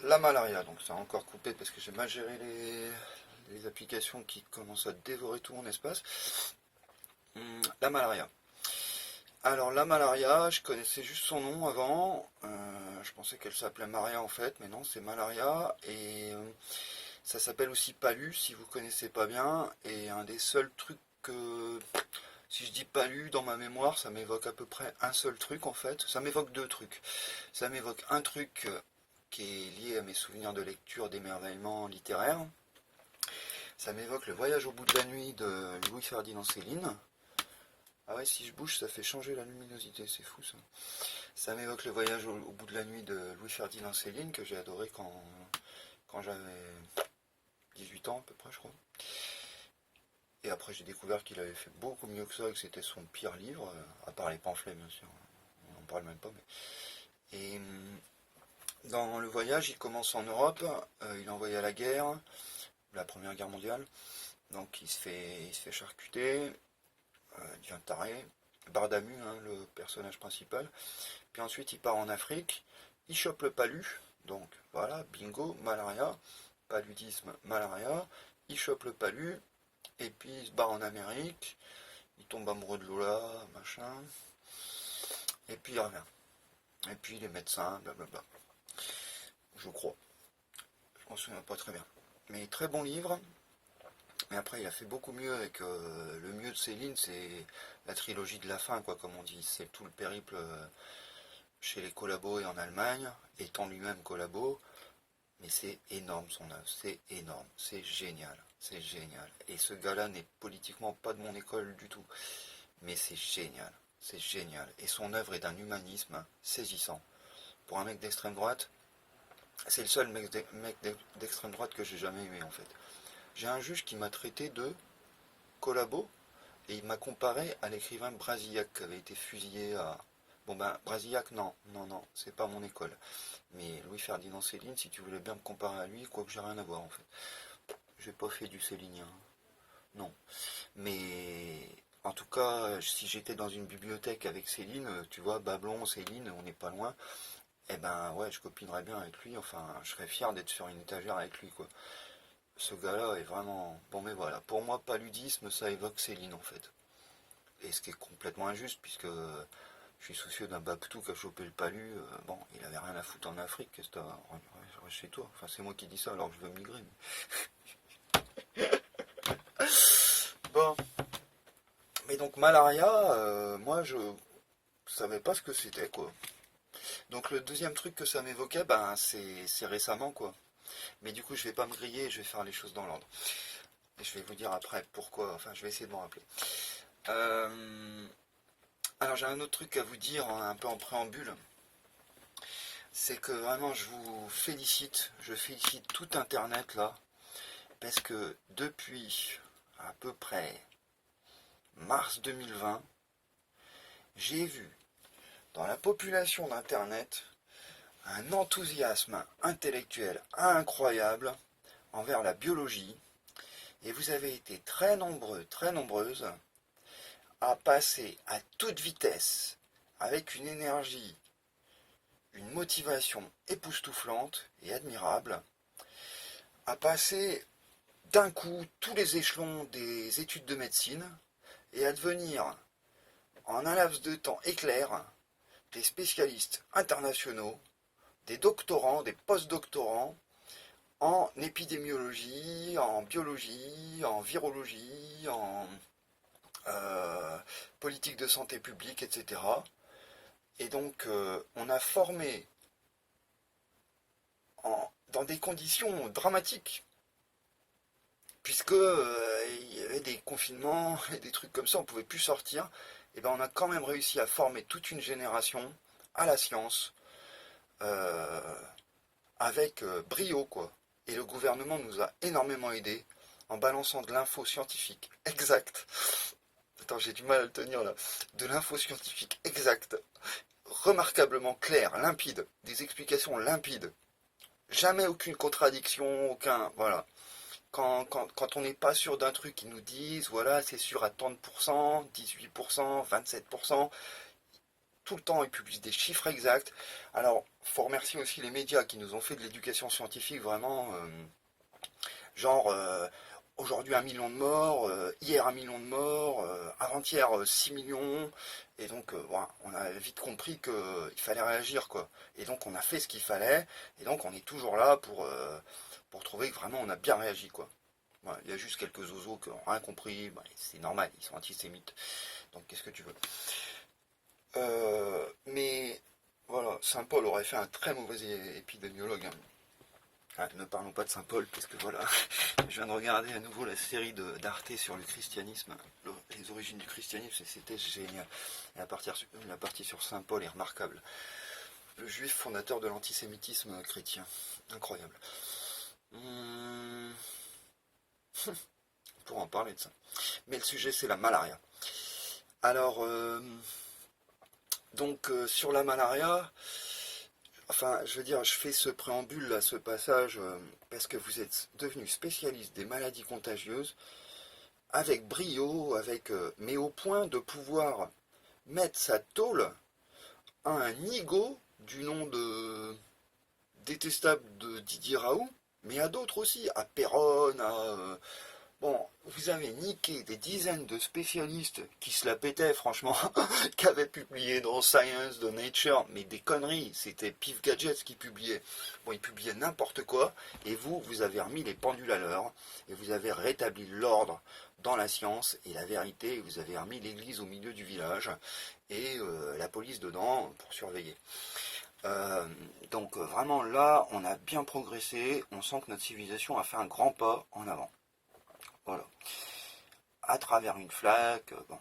la malaria, donc ça a encore coupé parce que j'ai mal géré les applications qui commencent à dévorer tout mon espace. La malaria. Alors la malaria, je connaissais juste son nom avant, je pensais qu'elle s'appelait Maria en fait, mais non, c'est malaria, et ça s'appelle aussi palu si vous connaissez pas bien, et un des seuls trucs que, si je dis palu dans ma mémoire, ça m'évoque à peu près un seul truc en fait, ça m'évoque deux trucs. Ça m'évoque un truc qui est lié à mes souvenirs de lecture d'émerveillement littéraire, ça m'évoque le voyage au bout de la nuit de Louis-Ferdinand Céline. Ah ouais, si je bouge, ça fait changer la luminosité, c'est fou ça. Ça m'évoque le voyage au bout de la nuit de Louis-Ferdinand Céline, que j'ai adoré quand j'avais 18 ans à peu près, je crois. Et après, j'ai découvert qu'il avait fait beaucoup mieux que ça, et que c'était son pire livre, à part les pamphlets, bien sûr. On n'en parle même pas. Et dans le voyage, il commence en Europe, il est envoyé à la guerre, la Première Guerre mondiale. Donc il se fait charcuter, il devient taré. Bardamu, hein, le personnage principal. Puis ensuite, il part en Afrique, il chope le palu, donc voilà, bingo, malaria, paludisme, malaria, il chope le palu, et puis il se barre en Amérique, il tombe amoureux de Lola, machin, et puis il revient. Et puis les médecins, blablabla. Je crois. Je m'en souviens pas très bien. Mais très bon livre. Mais après, il a fait beaucoup mieux avec le mieux de Céline, c'est la trilogie de la fin, quoi, comme on dit. C'est tout le périple chez les collabos et en Allemagne, étant lui-même collabo. Mais c'est énorme son œuvre, c'est énorme, c'est génial, c'est génial. Et ce gars-là n'est politiquement pas de mon école du tout. Mais c'est génial, c'est génial. Et son œuvre est d'un humanisme saisissant. Pour un mec d'extrême droite, c'est le seul mec d'extrême droite que j'ai jamais aimé en fait. J'ai un juge qui m'a traité de collabo et il m'a comparé à l'écrivain Brasillac qui avait été fusillé à... Bon ben, Brasillac, non, non, non, c'est pas mon école. Mais Louis-Ferdinand Céline, si tu voulais bien me comparer à lui, quoique j'ai rien à voir en fait. J'ai pas fait du célinien, non. Mais en tout cas, si j'étais dans une bibliothèque avec Céline, tu vois, Bablon, Céline, on n'est pas loin, eh ben ouais, je copinerais bien avec lui, enfin, je serais fier d'être sur une étagère avec lui, quoi. Ce gars-là est vraiment... Bon, mais voilà, pour moi, paludisme, ça évoque Céline, en fait. Et ce qui est complètement injuste, puisque je suis soucieux d'un Baptou qui a chopé le palu. Bon, il avait rien à foutre en Afrique, qu'est-ce que t'as... Reste chez toi. Enfin, c'est moi qui dis ça, alors que je veux migrer. Bon, mais donc, malaria, moi, je savais pas ce que c'était, quoi. Donc, le deuxième truc que ça m'évoquait, ben, c'est récemment, quoi. Mais du coup, je vais pas me griller, je vais faire les choses dans l'ordre. Et je vais vous dire après pourquoi, enfin, je vais essayer de m'en rappeler. Alors j'ai un autre truc à vous dire, hein, un peu en préambule. C'est que vraiment je félicite tout Internet là, parce que depuis à peu près mars 2020, j'ai vu dans la population d'Internet un enthousiasme intellectuel incroyable envers la biologie, et vous avez été très nombreux, très nombreuses à passer à toute vitesse, avec une énergie, une motivation époustouflante et admirable, à passer d'un coup tous les échelons des études de médecine et à devenir, en un laps de temps éclair, des spécialistes internationaux, des doctorants, des post-doctorants en épidémiologie, en biologie, en virologie, en politique de santé publique, etc. Et donc, on a formé dans des conditions dramatiques, puisque il y avait des confinements et des trucs comme ça, on ne pouvait plus sortir. Et ben, on a quand même réussi à former toute une génération à la science, euh, avec brio, quoi. Et le gouvernement nous a énormément aidés en balançant de l'info scientifique exacte. Attends, j'ai du mal à le tenir là. De l'info scientifique exacte, remarquablement claire, limpide, des explications limpides. Jamais aucune contradiction, aucun... Voilà. Quand on n'est pas sûr d'un truc, ils nous disent, voilà, c'est sûr à tant de pourcents, 18%, 27%. Tout le temps, ils publient des chiffres exacts. Alors, faut remercier aussi les médias qui nous ont fait de l'éducation scientifique vraiment, genre aujourd'hui 1 million de morts, hier 1 million de morts, avant-hier 6 millions, et donc voilà, on a vite compris qu'il fallait réagir quoi. Et donc on a fait ce qu'il fallait, et donc on est toujours là pour trouver que vraiment on a bien réagi quoi. Voilà, il y a juste quelques zozos qui n'ont rien compris, bah, c'est normal, ils sont antisémites, donc qu'est-ce que tu veux. Mais voilà, Saint Paul aurait fait un très mauvais épidémiologue, hein. Ah, ne parlons pas de Saint Paul, parce que voilà, je viens de regarder à nouveau la série d'Arte sur le christianisme, les origines du christianisme, et c'était génial. Et la partie sur Saint Paul est remarquable. Le juif fondateur de l'antisémitisme chrétien. Incroyable. On pourra en parler de ça. Mais le sujet, c'est la malaria. Alors, sur la malaria, enfin, je veux dire, je fais ce préambule là, ce passage, parce que vous êtes devenu spécialiste des maladies contagieuses, avec brio, mais au point de pouvoir mettre sa tôle à un nigo du nom de détestable de Didier Raoult, mais à d'autres aussi, à Perron, Bon, vous avez niqué des dizaines de spécialistes qui se la pétaient, franchement, qui avaient publié dans Science, dans Nature, mais des conneries, c'était Pif Gadgets qui publiait. Bon, ils publiaient n'importe quoi, et vous avez remis les pendules à l'heure, et vous avez rétabli l'ordre dans la science et la vérité, et vous avez remis l'église au milieu du village, et la police dedans pour surveiller. Vraiment là, on a bien progressé, on sent que notre civilisation a fait un grand pas en avant. Voilà. À travers une flaque, bon.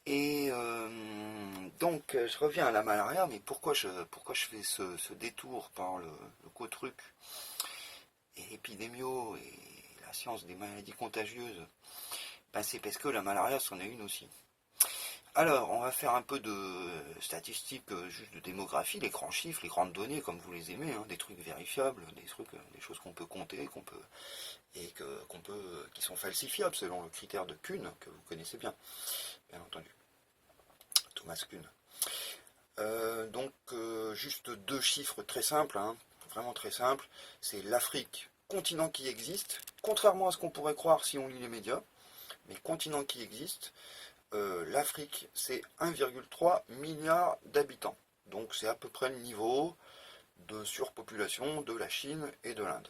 Et je reviens à la malaria, mais pourquoi je fais ce détour par le co-truc et l'épidémio et la science des maladies contagieuses? Ben, c'est parce que la malaria, c'en est une aussi. Alors, on va faire un peu de statistiques, juste de démographie, les grands chiffres, les grandes données, comme vous les aimez, hein, des trucs vérifiables, des choses qu'on peut compter, qui sont falsifiables selon le critère de Kuhn, que vous connaissez bien entendu, Thomas Kuhn. Juste deux chiffres très simples, hein, vraiment très simples, c'est l'Afrique, continent qui existe, contrairement à ce qu'on pourrait croire si on lit les médias, mais continent qui existe. L'Afrique, c'est 1,3 milliard d'habitants. Donc c'est à peu près le niveau de surpopulation de la Chine et de l'Inde.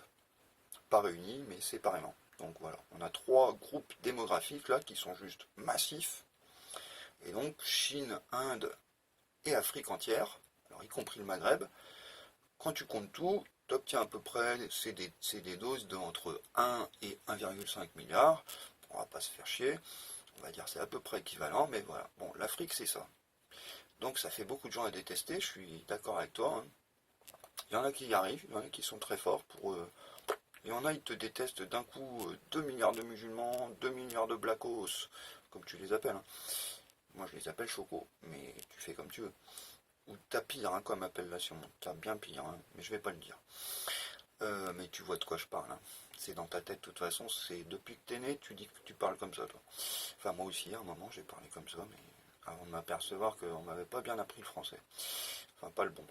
Pas réunis, mais séparément. Donc voilà, on a trois groupes démographiques là qui sont juste massifs. Et donc Chine, Inde et Afrique entière, alors y compris le Maghreb, quand tu comptes tout, tu obtiens à peu près, c'est des doses de entre 1 et 1,5 milliard. On va pas se faire chier. On va dire c'est à peu près équivalent, mais voilà. Bon, l'Afrique c'est ça. Donc ça fait beaucoup de gens à détester, je suis d'accord avec toi, hein. Il y en a qui y arrivent, il y en a qui sont très forts pour eux. Il y en a, ils te détestent d'un coup 2 milliards de musulmans, 2 milliards de blackos, comme tu les appelles, hein. Moi je les appelle choco, mais tu fais comme tu veux. Ou t'as pire hein, comme appellation, t'as bien pire, hein, mais je vais pas le dire. Mais tu vois de quoi je parle, hein. C'est dans ta tête de toute façon, c'est depuis que t'es né, tu dis que tu parles comme ça toi. Enfin moi aussi à un moment j'ai parlé comme ça, mais avant de m'apercevoir qu'on m'avait pas bien appris le français. Enfin pas le bon.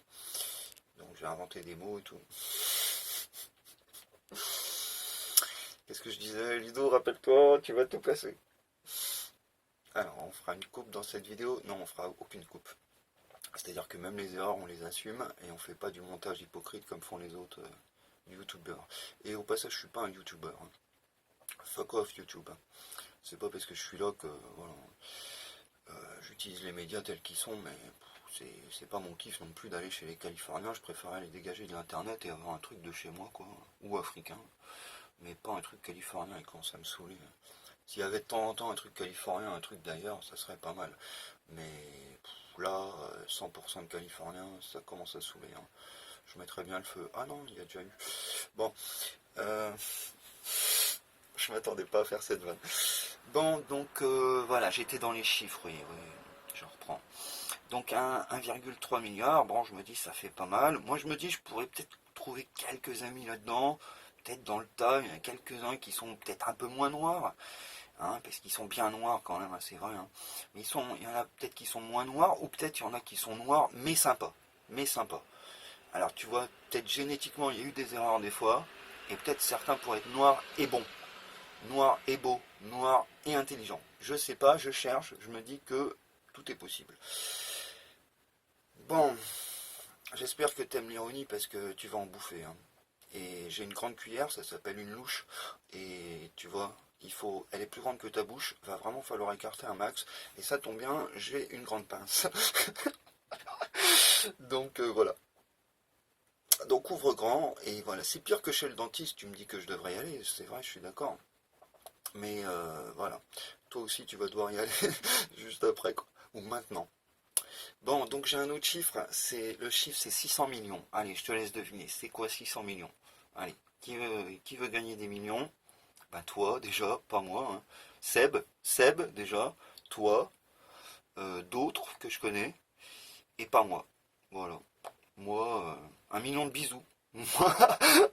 Donc j'ai inventé des mots et tout. Qu'est-ce que je disais, Ludo, rappelle-toi, tu vas tout casser. Alors on fera une coupe dans cette vidéo. Non, on fera aucune coupe. C'est-à-dire que même les erreurs, on les assume et on fait pas du montage hypocrite comme font les autres youtubeurs. Et au passage, je suis pas un youtubeur, hein. Fuck off YouTube, hein. C'est pas parce que je suis là que voilà, j'utilise les médias tels qu'ils sont, mais c'est pas mon kiff non plus d'aller chez les Californiens. Je préférais les dégager de l'internet et avoir un truc de chez moi, quoi, ou africain, mais pas un truc californien. Et quand ça me saoulait, s'il y avait de temps en temps un truc californien, un truc d'ailleurs, ça serait pas mal. Mais là, 100% de californien, ça commence à saouler, hein. Je mettrais bien le feu. Ah non, il y a déjà eu. Bon, je m'attendais pas à faire cette vanne. Bon, voilà, j'étais dans les chiffres, oui, je reprends. Donc 1,3 milliard, bon, je me dis, ça fait pas mal. Moi, je me dis, je pourrais peut-être trouver quelques amis là-dedans. Peut-être dans le tas, il y en a quelques-uns qui sont peut-être un peu moins noirs. Hein, parce qu'ils sont bien noirs quand même, hein, c'est vrai. Hein. Mais il y en a peut-être qui sont moins noirs, ou peut-être il y en a qui sont noirs, mais sympas. Mais sympas. Alors tu vois, peut-être génétiquement il y a eu des erreurs des fois, et peut-être certains pourraient être noirs et bons, noirs et beaux, noirs et intelligents. Je sais pas, je cherche, je me dis que tout est possible. Bon, j'espère que t'aimes l'ironie parce que tu vas en bouffer, hein. Et j'ai une grande cuillère, ça s'appelle une louche. Et tu vois, elle est plus grande que ta bouche, va vraiment falloir écarter un max. Et ça tombe bien, j'ai une grande pince. Donc voilà. Donc ouvre grand, et voilà, c'est pire que chez le dentiste, tu me dis que je devrais y aller, c'est vrai, je suis d'accord. Mais voilà, toi aussi tu vas devoir y aller juste après, quoi. Ou maintenant. Bon, donc j'ai un autre chiffre, le chiffre c'est 600 millions. Allez, je te laisse deviner, c'est quoi 600 millions? Allez, qui veut gagner des millions? Bah toi déjà, pas moi, hein. Seb déjà, toi, d'autres que je connais, et pas moi. Voilà. Moi, 1 million de bisous.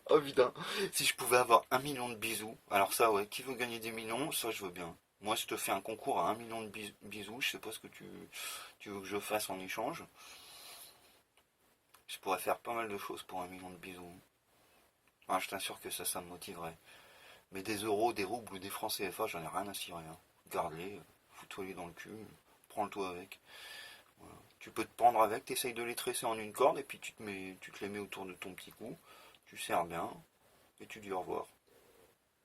Oh putain, si je pouvais avoir 1 million de bisous, alors ça ouais, qui veut gagner des millions, ça je veux bien. Moi je te fais un concours à 1 million de bisous, je sais pas ce que tu veux que je fasse en échange. Je pourrais faire pas mal de choses pour 1 million de bisous. Ah, je t'assure que ça me motiverait. Mais des euros, des roubles ou des francs CFA, j'en ai rien à cirer, hein. Garde-les, fous-toi-les dans le cul, prends-le-toi avec. Voilà. Tu peux te prendre avec, t'essayes de les tresser en une corde et puis tu te les mets autour de ton petit cou, tu serres bien et tu dis au revoir.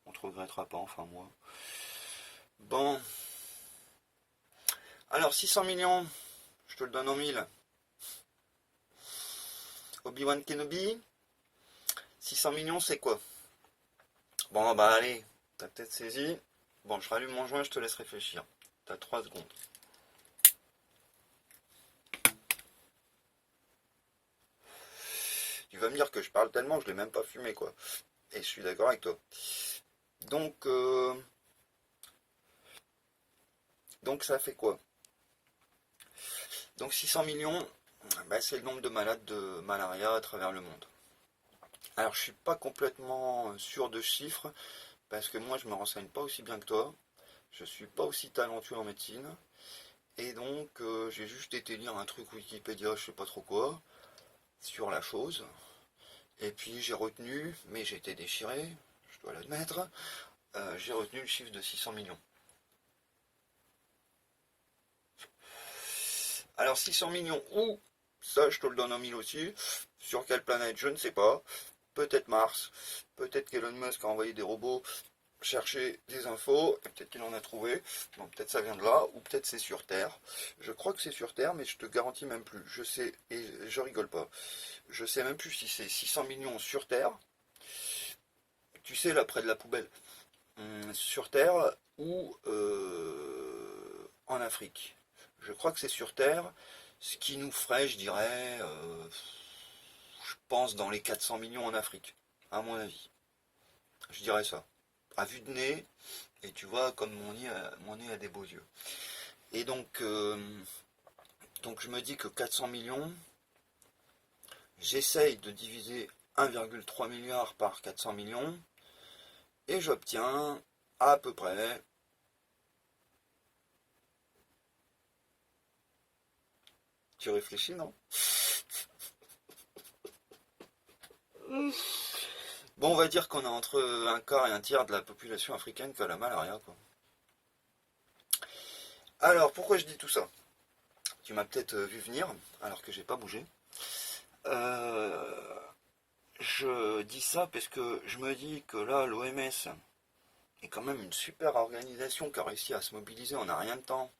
On te regrettera pas, enfin moi. Bon, alors 600 millions, je te le donne en mille. Obi-Wan Kenobi, 600 millions c'est quoi? Bon bah allez, t'as peut-être saisi. Bon, je rallume mon joint, je te laisse réfléchir. T'as 3 secondes. Tu vas me dire que je parle tellement que je l'ai même pas fumé quoi. Et je suis d'accord avec toi. Donc, donc ça fait quoi? Donc 600 millions, bah, c'est le nombre de malades de malaria à travers le monde. Alors je suis pas complètement sûr de chiffres, parce que moi je me renseigne pas aussi bien que toi. Je suis pas aussi talentueux en médecine. Et donc j'ai juste été lire un truc Wikipédia, je sais pas trop quoi, sur la chose. Et puis j'ai retenu, mais j'ai été déchiré, je dois l'admettre, j'ai retenu le chiffre de 600 millions. Alors 600 millions où? Ça je te le donne en mille aussi. Sur quelle planète? Je ne sais pas. Peut-être Mars. Peut-être qu'Elon Musk a envoyé des robots chercher des infos. Et peut-être qu'il en a trouvé. Bon, peut-être ça vient de là. Ou peut-être c'est sur Terre. Je crois que c'est sur Terre, mais je te garantis même plus. Je sais, et je rigole pas. Je sais même plus si c'est 600 millions sur Terre. Tu sais, là, près de la poubelle. Sur Terre ou en Afrique. Je crois que c'est sur Terre, ce qui nous ferait, je dirais, je pense dans les 400 millions en Afrique, à mon avis. Je dirais ça. À vue de nez, et tu vois, comme mon nez a des beaux yeux. Et donc je me dis que 400 millions, j'essaye de diviser 1,3 milliard par 400 millions, et j'obtiens à peu près. Tu réfléchis, non? Bon, on va dire qu'on a entre un quart et un tiers de la population africaine qui a la malaria, quoi. Alors, pourquoi je dis tout ça? Tu m'as peut-être vu venir, alors que j'ai pas bougé. Euh, je dis ça parce que je me dis que là, l'OMS est quand même une super organisation qui a réussi à se mobiliser en un rien de temps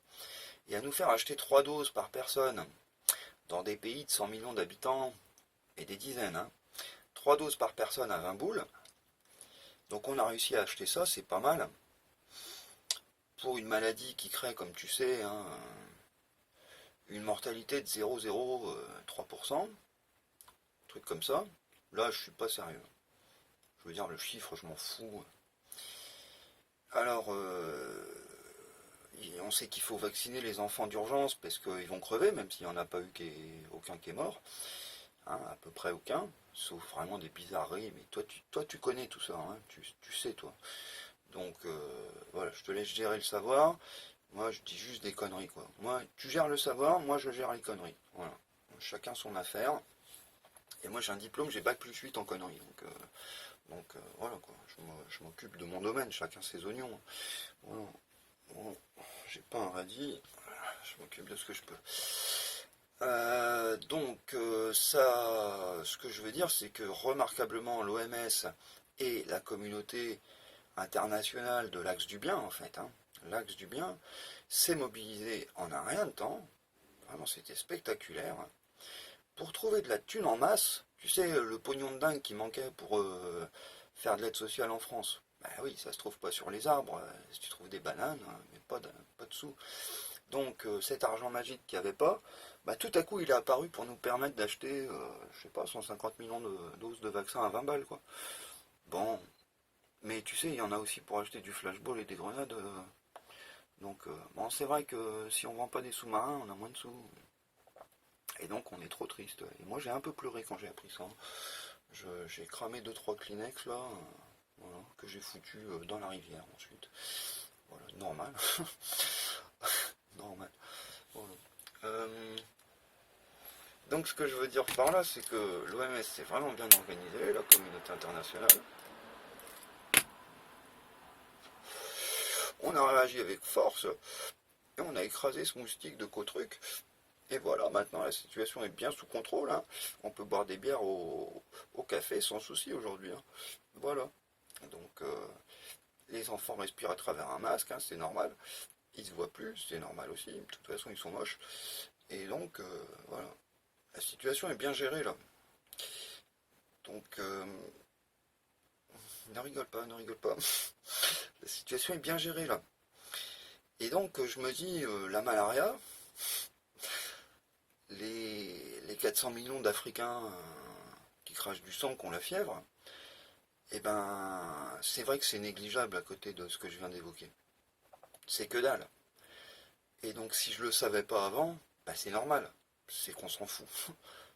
et à nous faire acheter 3 doses par personne dans des pays de 100 millions d'habitants et des dizaines, hein. 3 doses par personne à 20 boules. Donc on a réussi à acheter ça, c'est pas mal. Pour une maladie qui crée, comme tu sais, hein, une mortalité de 0,03%, un truc comme ça. Là, je suis pas sérieux. Je veux dire, le chiffre, je m'en fous. Alors, on sait qu'il faut vacciner les enfants d'urgence parce qu'ils vont crever, même s'il n'y en a pas eu aucun qui est mort. Hein, à peu près aucun. Sauf vraiment des bizarreries. Mais toi, tu connais tout ça. Hein, tu sais, toi. Donc, voilà, je te laisse gérer le savoir. Moi, je dis juste des conneries, quoi. Moi, tu gères le savoir, moi, je gère les conneries. Voilà. Chacun son affaire. Et moi j'ai un diplôme, j'ai bac plus 8 en conneries. Voilà quoi, je m'occupe de mon domaine, chacun ses oignons. Voilà. Bon, j'ai pas un radis, je m'occupe de ce que je peux. Ça, ce que je veux dire, c'est que remarquablement l'OMS et la communauté internationale de l'Axe du Bien, en fait, hein, l'Axe du Bien, s'est mobilisée en un rien de temps, vraiment c'était spectaculaire, pour trouver de la thune en masse, tu sais, le pognon de dingue qui manquait pour faire de l'aide sociale en France. Ben oui, ça se trouve pas sur les arbres, si tu trouves des bananes, hein, mais pas de sous. Donc cet argent magique qu'il n'y avait pas, bah, tout à coup il est apparu pour nous permettre d'acheter, je sais pas, 150 millions de doses de vaccins à 20 balles, quoi. Bon, mais tu sais, il y en a aussi pour acheter du flashball et des grenades. Bon, c'est vrai que si on vend pas des sous-marins, on a moins de sous. Et donc on est trop triste. Et moi j'ai un peu pleuré quand j'ai appris ça. J'ai cramé deux trois Kleenex là, voilà, que j'ai foutu dans la rivière ensuite. Voilà, normal. Normal. Voilà. Donc ce que je veux dire par là, c'est que l'OMS s'est vraiment bien organisée, la communauté internationale. On a réagi avec force et on a écrasé ce moustique de Cotruc. Et voilà, maintenant la situation est bien sous contrôle, hein. On peut boire des bières au café sans souci aujourd'hui, hein. Voilà. Donc les enfants respirent à travers un masque, hein, c'est normal. Ils se voient plus, c'est normal aussi. De toute façon, ils sont moches. Et donc voilà. La situation est bien gérée là. Donc ne rigole pas, ne rigole pas. La situation est bien gérée là. Et donc je me dis, la malaria, les 400 millions d'Africains qui crachent du sang, qui ont la fièvre, eh ben c'est vrai que c'est négligeable à côté de ce que je viens d'évoquer. C'est que dalle. Et donc si je le savais pas avant, bah, c'est normal. C'est qu'on s'en fout.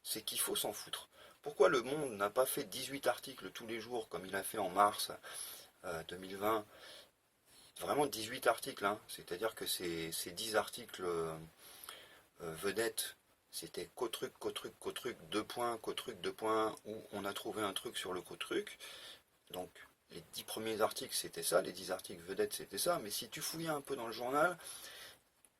C'est qu'il faut s'en foutre. Pourquoi le Monde n'a pas fait 18 articles tous les jours comme il a fait en mars 2020? Vraiment 18 articles, hein. C'est-à-dire que ces 10 articles vedettes, c'était Cotruc, Cotruc, Cotruc, 2 points, Cotruc, 2 points, où on a trouvé un truc sur le Cotruc. Donc les 10 premiers articles c'était ça, les 10 articles vedettes c'était ça, mais si tu fouillais un peu dans le journal,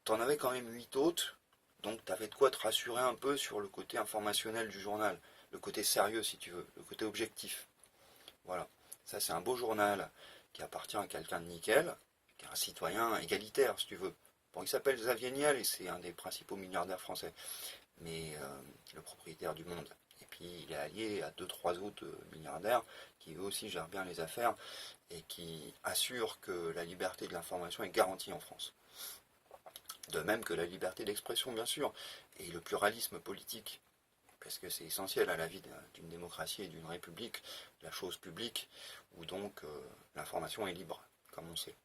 t'en avais quand même 8 autres, donc t'avais de quoi te rassurer un peu sur le côté informationnel du journal, le côté sérieux si tu veux, le côté objectif. Voilà, ça c'est un beau journal qui appartient à quelqu'un de nickel, qui est un citoyen égalitaire si tu veux. Bon, il s'appelle Xavier Niel et c'est un des principaux milliardaires français, mais le propriétaire du Monde. Et puis il est allié à 2-3 autres milliardaires qui eux aussi gèrent bien les affaires et qui assurent que la liberté de l'information est garantie en France. De même que la liberté d'expression, bien sûr, et le pluralisme politique, parce que c'est essentiel à la vie d'une démocratie et d'une république, la chose publique, où donc l'information est libre, comme on sait.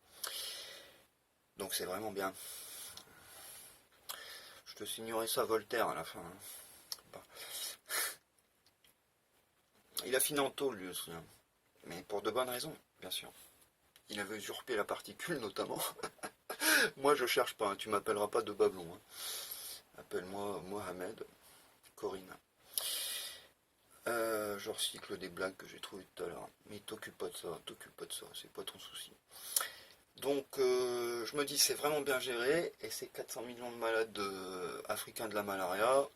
Donc c'est vraiment bien. Je te signerai ça Voltaire à la fin. Hein. Il a fini en tôle lui aussi, hein. Mais pour de bonnes raisons, bien sûr. Il avait usurpé la particule notamment. Moi je cherche pas, hein. Tu m'appelleras pas de Bablon. Hein. Appelle-moi Mohamed, Corinne. Je recycle des blagues que j'ai trouvées tout à l'heure. Mais t'occupe pas de ça, c'est pas ton souci. Donc je me dis c'est vraiment bien géré, et ces 400 millions de malades africains de la malaria,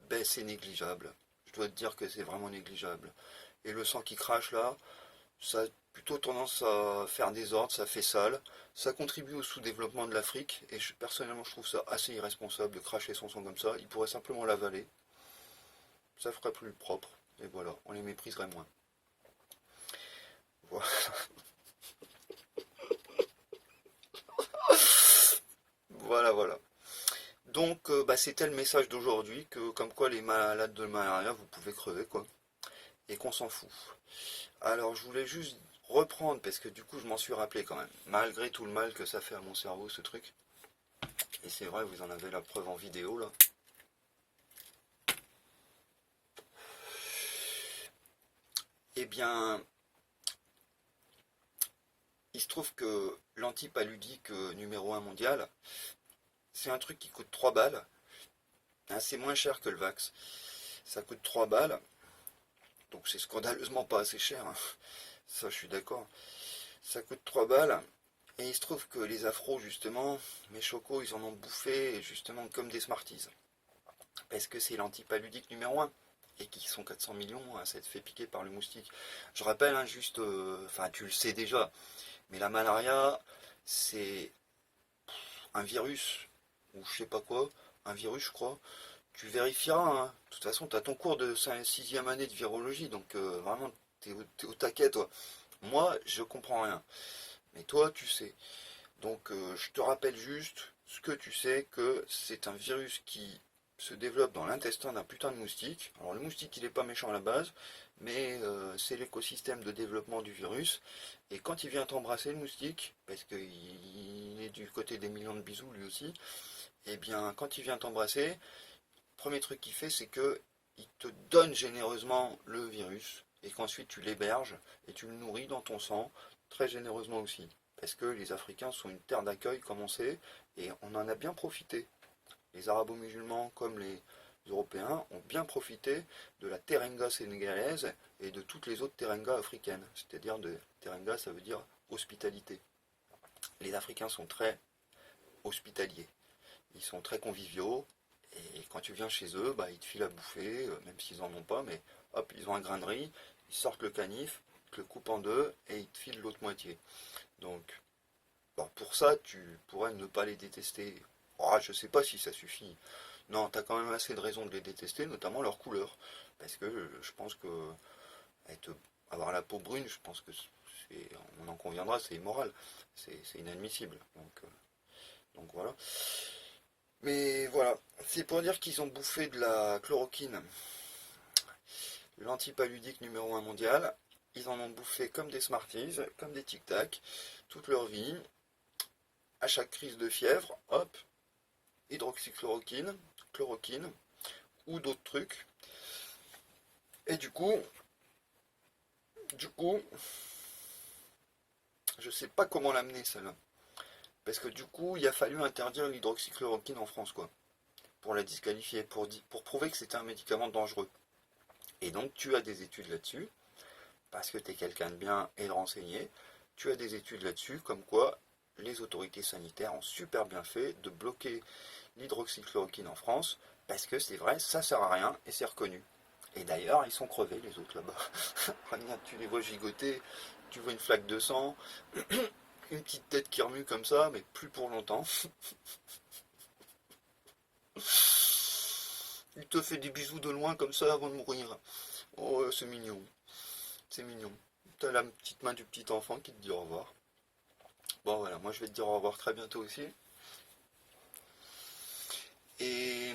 ben c'est négligeable. Je dois te dire que c'est vraiment négligeable. Et le sang qui crache là, ça a plutôt tendance à faire des ordres, ça fait sale, ça contribue au sous-développement de l'Afrique, et personnellement je trouve ça assez irresponsable de cracher son sang comme ça. Il pourrait simplement l'avaler, ça ferait plus propre, et voilà, on les mépriserait moins. Voilà. Voilà. Donc c'était le message d'aujourd'hui, que comme quoi les malades de malaria, vous pouvez crever quoi, et qu'on s'en fout. Alors je voulais juste reprendre, parce que du coup je m'en suis rappelé quand même, malgré tout le mal que ça fait à mon cerveau ce truc. Et c'est vrai, vous en avez la preuve en vidéo là. Eh bien, il se trouve que l'antipaludique numéro 1 mondial, c'est un truc qui coûte 3 balles. Hein, c'est moins cher que le Vax. Ça coûte 3 balles. Donc c'est scandaleusement pas assez cher, hein. Ça je suis d'accord. Ça coûte 3 balles. Et il se trouve que les afros, justement, mes chocos, ils en ont bouffé, justement, comme des Smarties. Parce que c'est l'antipaludique numéro un. Et qui sont 400 millions à s'être fait piquer par le moustique. Je rappelle, hein, juste, enfin tu le sais déjà, mais la malaria, c'est un virus, ou je sais pas quoi, un virus je crois. Tu vérifieras, hein. De toute façon, tu as ton cours de 6e année de virologie, donc vraiment, t'es au taquet, toi. Moi, je comprends rien. Mais toi, tu sais. Donc je te rappelle juste ce que tu sais, que c'est un virus qui se développe dans l'intestin d'un putain de moustique. Alors le moustique il n'est pas méchant à la base, mais c'est l'écosystème de développement du virus. Et quand il vient t'embrasser le moustique, parce qu'il est du côté des millions de bisous lui aussi, et bien quand il vient t'embrasser, le premier truc qu'il fait c'est que il te donne généreusement le virus, et qu'ensuite tu l'héberges et tu le nourris dans ton sang, très généreusement aussi. Parce que les Africains sont une terre d'accueil, comme on sait, et on en a bien profité. Les arabo-musulmans comme les Européens ont bien profité de la terenga sénégalaise et de toutes les autres terengas africaines. C'est-à-dire, de terenga, ça veut dire hospitalité. Les Africains sont très hospitaliers. Ils sont très conviviaux, et quand tu viens chez eux, bah, ils te filent à bouffer, même s'ils n'en ont pas, mais hop, ils ont un grain de riz, ils sortent le canif, ils te le coupent en deux, et ils te filent l'autre moitié. Donc, bon, pour ça, tu pourrais ne pas les détester. Oh, je sais pas si ça suffit. Non, t'as quand même assez de raisons de les détester, notamment leur couleur. Parce que je pense que être- avoir la peau brune, je pense que on en conviendra, c'est immoral. C'est inadmissible. Donc voilà. Mais voilà, c'est pour dire qu'ils ont bouffé de la chloroquine, l'antipaludique numéro un mondial. Ils en ont bouffé comme des Smarties, comme des Tic Tac, toute leur vie. À chaque crise de fièvre, hop, hydroxychloroquine, chloroquine, ou d'autres trucs. Et du coup, je sais pas comment l'amener celle-là. Parce que du coup, il a fallu interdire l'hydroxychloroquine en France, quoi. Pour la disqualifier, pour prouver que c'était un médicament dangereux. Et donc, tu as des études là-dessus, parce que tu es quelqu'un de bien et de renseigné. Tu as des études là-dessus, comme quoi les autorités sanitaires ont super bien fait de bloquer l'hydroxychloroquine en France, parce que c'est vrai, ça sert à rien et c'est reconnu. Et d'ailleurs, ils sont crevés les autres là-bas. Regarde, tu les vois gigoter, tu vois une flaque de sang, une petite tête qui remue comme ça, mais plus pour longtemps. Il te fait des bisous de loin comme ça avant de mourir. Oh, c'est mignon. C'est mignon. T'as la petite main du petit enfant qui te dit au revoir. Bon voilà, moi je vais te dire au revoir très bientôt aussi. Et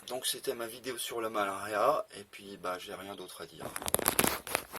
donc c'était ma vidéo sur la malaria, et puis bah j'ai rien d'autre à dire.